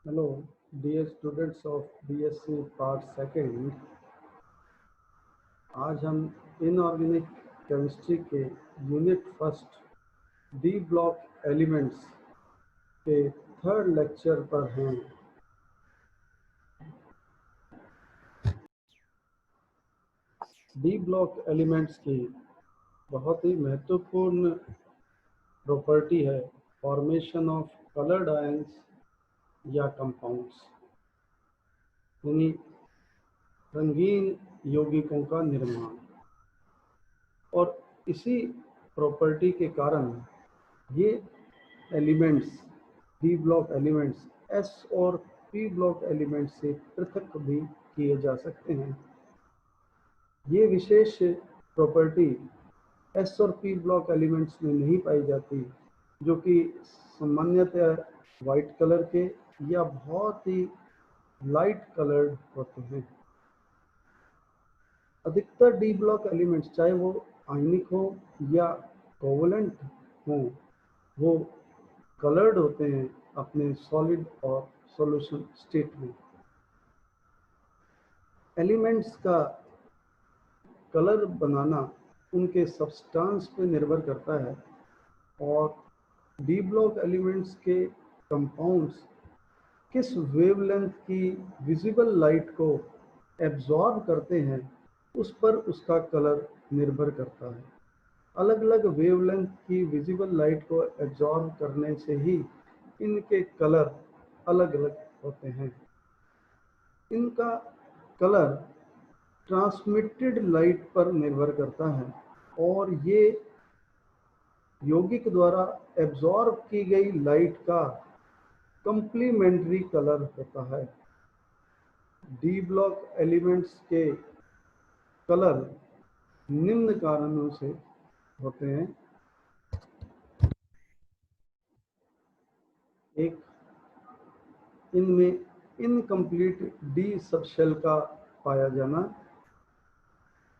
Hello dear students of BSc part second. आज हम inorganic chemistry के unit first D block elements के third lecture पर हैं। डी ब्लॉक एलिमेंट्स की बहुत ही महत्वपूर्ण प्रॉपर्टी है फॉर्मेशन ऑफ कलर्ड आयंस या कंपाउंड्स, यानी रंगीन यौगिकों का निर्माण। और इसी प्रॉपर्टी के कारण ये elements D block elements S और पी ब्लॉक एलिमेंट्स से पृथक भी किए जा सकते हैं। ये विशेष प्रॉपर्टी एस और पी ब्लॉक एलिमेंट्स में नहीं पाई जाती, जो कि सामान्यतः वाइट कलर के या बहुत ही लाइट कलर्ड होते हैं। अधिकतर डी ब्लॉक एलिमेंट्स, चाहे वो आयनिक हो या कोवलेंट हो, वो कलर्ड होते हैं अपने सॉलिड और सॉल्यूशन स्टेट में। एलिमेंट्स का कलर बनाना उनके सब्सटेंस पे निर्भर करता है, और डी ब्लॉक एलिमेंट्स के कंपाउंड्स किस वेवलेंथ की विजिबल लाइट को एब्जॉर्ब करते हैं उस पर उसका कलर निर्भर करता है। अलग अलग वेवलेंथ की विजिबल लाइट को एब्जॉर्ब करने से ही इनके कलर अलग अलग होते हैं। इनका कलर ट्रांसमिटेड लाइट पर निर्भर करता है, और ये यौगिक द्वारा एब्जॉर्ब की गई लाइट का कंप्लीमेंट्री कलर होता है। डी ब्लॉक एलिमेंट्स के कलर निम्न कारणों से होते हैं। एक, इनमें इनकम्प्लीट डी सबशेल का पाया जाना।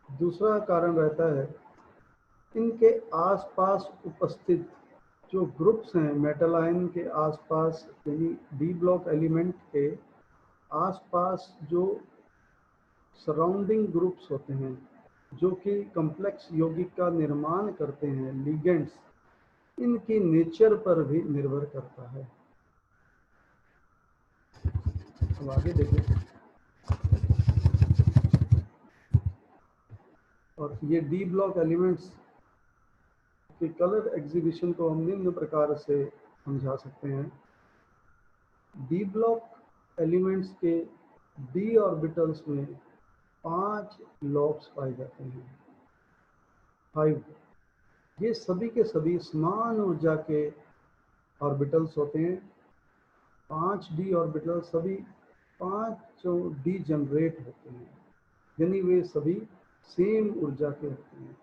दूसरा कारण रहता है इनके आसपास उपस्थित जो ग्रुप्स हैं मेटल आयन के आसपास, यानी डी ब्लॉक एलिमेंट के आसपास जो सराउंडिंग ग्रुप्स होते हैं जो कि कॉम्प्लेक्स यौगिक का निर्माण करते हैं, लिगेंड्स, इनकी नेचर पर भी निर्भर करता है। अब आगे देखें। और ये डी ब्लॉक एलिमेंट्स के कलर एग्जीबिशन को हम निम्न प्रकार से समझा सकते हैं। डी ब्लॉक एलिमेंट्स के डी ऑर्बिटल्स में 5 लॉब्स पाए जाते हैं, 5। ये सभी के सभी समान ऊर्जा के ऑर्बिटल्स होते हैं। 5 डी ऑर्बिटल सभी 5 डी जनरेट होते हैं, यानी वे सभी सेम ऊर्जा के होते हैं।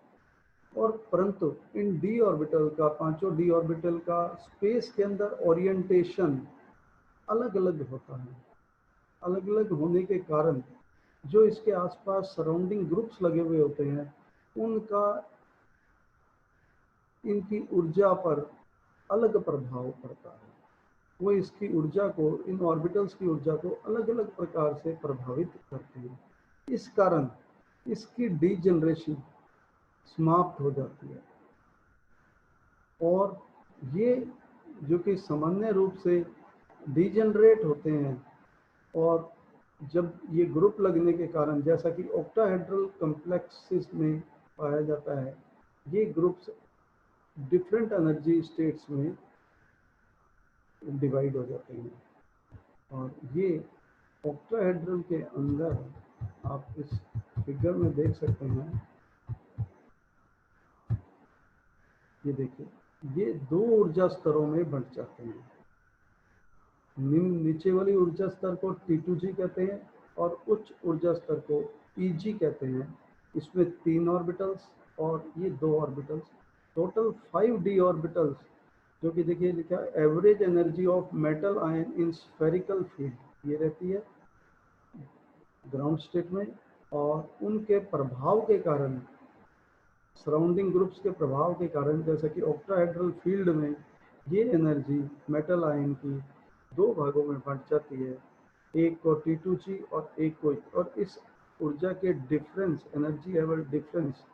और परंतु इन डी ऑर्बिटल का, पांचों डी ऑर्बिटल का स्पेस के अंदर ओरिएंटेशन अलग अलग होता है। अलग अलग होने के कारण जो इसके आसपास सराउंडिंग ग्रुप्स लगे हुए होते हैं उनका इनकी ऊर्जा पर अलग प्रभाव पड़ता है। वो इसकी ऊर्जा को, इन ऑर्बिटल्स की ऊर्जा को अलग अलग प्रकार से प्रभावित करते हैं। इस कारण इसकी डीजनरेशन समाप्त हो जाती है। और ये जो कि सामान्य रूप से डीजनरेट होते हैं, और जब ये ग्रुप लगने के कारण, जैसा कि ऑक्टाहेड्रल कॉम्प्लेक्सेस में पाया जाता है, ये ग्रुप्स डिफरेंट एनर्जी स्टेट्स में डिवाइड हो जाते हैं। और ये ऑक्टाहेड्रल के अंदर आप इस फिगर में देख सकते हैं। ये देखिए, ये 2 ऊर्जा स्तरों में बंट जाते हैं। नीचे वाली ऊर्जा स्तर को T2G कहते हैं और उच्च ऊर्जा स्तर को EG कहते हैं। इसमें 3 ऑर्बिटल्स और ये 2 ऑर्बिटल्स, टोटल 5 डी ऑर्बिटल्स, जो कि देखिए लिखा है average energy of metal ion in spherical field, ये रहती है ग्राउंड स्टेट में। और उनके प्रभाव के कारण, सराउंडिंग ग्रुप्स के प्रभाव के कारण, जैसा कि ऑक्टाहेड्रल फील्ड में ये एनर्जी मेटल आयन की दो भागों में बंट जाती है, एक को T2G और एक को, और इस ऊर्जा के डिफरेंस, एनर्जी लेवल डिफरेंस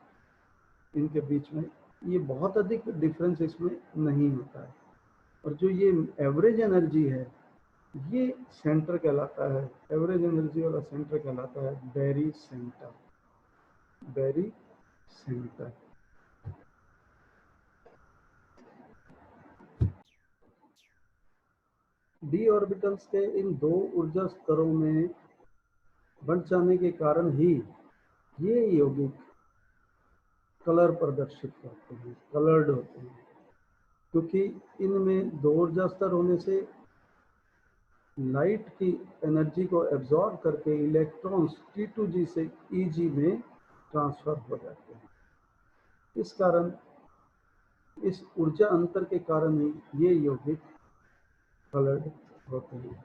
इनके बीच में, ये बहुत अधिक डिफरेंस इसमें नहीं होता है। और जो ये एवरेज एनर्जी है, ये सेंटर कहलाता है, एवरेज एनर्जी वाला सेंटर कहलाता है बैरी सेंटर, बैरी सेंटर। डी ऑर्बिटल्स के इन दो ऊर्जा स्तरों में बंट जाने के कारण ही ये यौगिक कलर प्रदर्शित करते हैं, कलर्ड होते हैं, क्योंकि इनमें दो ऊर्जा स्तर होने से लाइट की एनर्जी को एब्जॉर्ब करके इलेक्ट्रॉन्स T2G से EG में ट्रांसफर हो जाते हैं। इस कारण, इस ऊर्जा अंतर के कारण ही ये यौगिक कलर्ड होते हैं।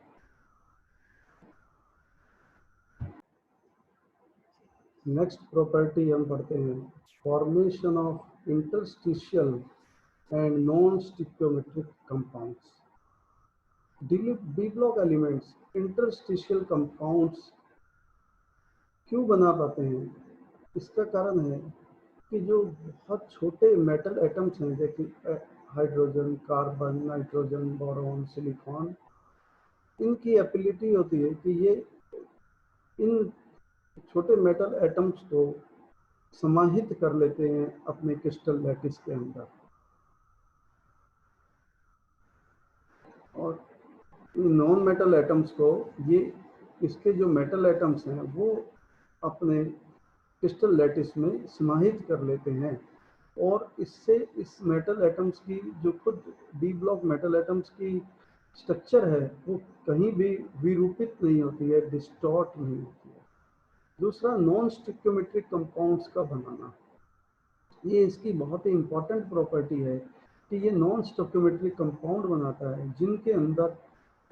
नेक्स्ट प्रॉपर्टी हम पढ़ते हैं, formation of interstitial and non stoichiometric compounds. D block elements interstitial compounds क्यों बना पाते हैं? इसका कारण है कि जो बहुत छोटे मेटल एटम्स हैं, जैसे hydrogen, carbon, nitrogen, boron, silicon, इनकी एबिलिटी होती है कि ये इन छोटे मेटल एटम्स को समाहित कर लेते हैं अपने क्रिस्टल लैटिस के अंदर, और नॉन मेटल एटम्स को ये, इसके जो मेटल एटम्स हैं वो अपने क्रिस्टल लैटिस में समाहित कर लेते हैं, और इससे इस मेटल एटम्स की जो खुद डी ब्लॉक मेटल एटम्स की स्ट्रक्चर है वो कहीं भी विरूपित नहीं होती है, डिस्टॉर्ट नहीं होती है। दूसरा, नॉन स्टिक्योमेट्रिक कंपाउंड्स का बनाना, ये इसकी बहुत ही इम्पॉर्टेंट प्रॉपर्टी है कि ये नॉन स्टोकियोमेट्रिक कंपाउंड बनाता है, जिनके अंदर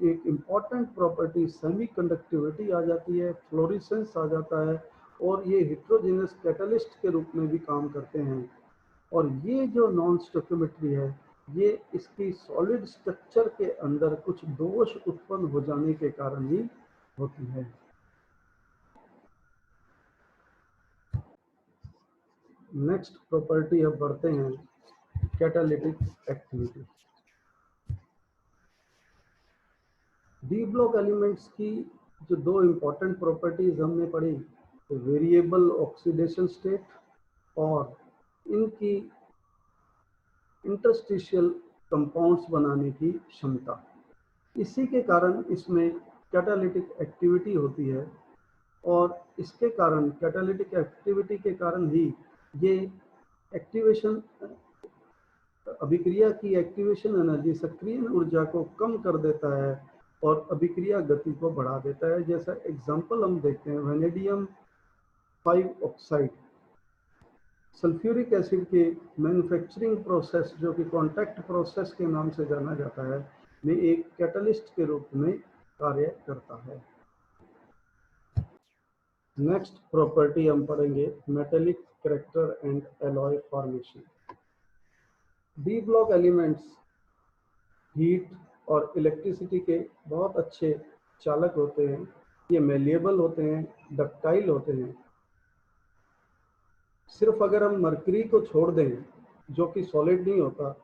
एक इम्पॉर्टेंट प्रॉपर्टी सेमी कंडक्टिविटी आ जाती है, फ्लोरिसेंस आ जाता है, और ये हेट्रोजेनस कैटलिस्ट के रूप में भी काम करते हैं। और ये जो नॉन स्टोकियोमेट्री है, ये इसकी सॉलिड स्ट्रक्चर के अंदर कुछ दोष उत्पन्न हो जाने के कारण ही होती है। नेक्स्ट प्रॉपर्टी अब बढ़ते हैं, catalytic activity. D block elements की जो दो इम्पॉर्टेंट प्रॉपर्टीज हमने पढ़ी, तो वेरिएबल ऑक्सीडेशन स्टेट और इनकी इंटरस्टिशियल कंपाउंड्स बनाने की क्षमता, इसी के कारण इसमें कैटालिटिक एक्टिविटी होती है, और इसके कारण, कैटालिटिक एक्टिविटी के कारण ही ये एक्टिवेशन, अभिक्रिया की एक्टिवेशन एनर्जी, सक्रिय ऊर्जा को कम कर देता है और अभिक्रिया गति को बढ़ा देता है। जैसा एग्जांपल हम देखते हैं, वेनेडियम 5 ऑक्साइड, सल्फ्यूरिक एसिड के मैन्युफैक्चरिंग प्रोसेस, जो कि कॉन्टैक्ट प्रोसेस के नाम से जाना जाता है, में एक कैटलिस्ट के रूप में कार्य करता है। नेक्स्ट प्रॉपर्टी हम पढ़ेंगे, metallic character and alloy formation. D block elements heat और इलेक्ट्रिसिटी के बहुत अच्छे चालक होते हैं, ये मेलिएबल होते हैं, डक्टाइल होते हैं। सिर्फ अगर हम मरकरी को छोड़ दें, जो कि सॉलिड नहीं होता,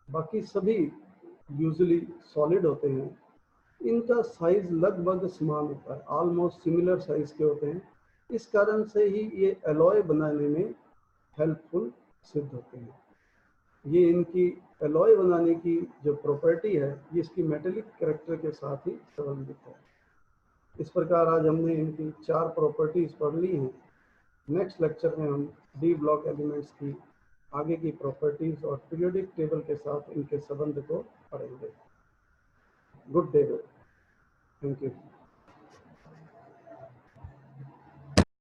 बाकी सभी यूजुअली सॉलिड होते हैं, इनका साइज लगभग समान होता है, ऑलमोस्ट सिमिलर साइज के होते हैं। इस कारण से ही ये एलॉय बनाने में हेल्पफुल सिद्ध होते हैं। ये इनकी एलॉय बनाने की जो प्रॉपर्टी है, ये इसकी मेटेलिक कैरेक्टर के साथ ही संबंधित है। इस प्रकार आज हमने इनकी 4 प्रॉपर्टीज पढ़ ली हैं। नेक्स्ट लेक्चर में हम डी ब्लॉक एलिमेंट्स की आगे की प्रॉपर्टीज और पीरियोडिक टेबल के साथ इनके संबंध को पढ़ेंगे। Good day, thank you.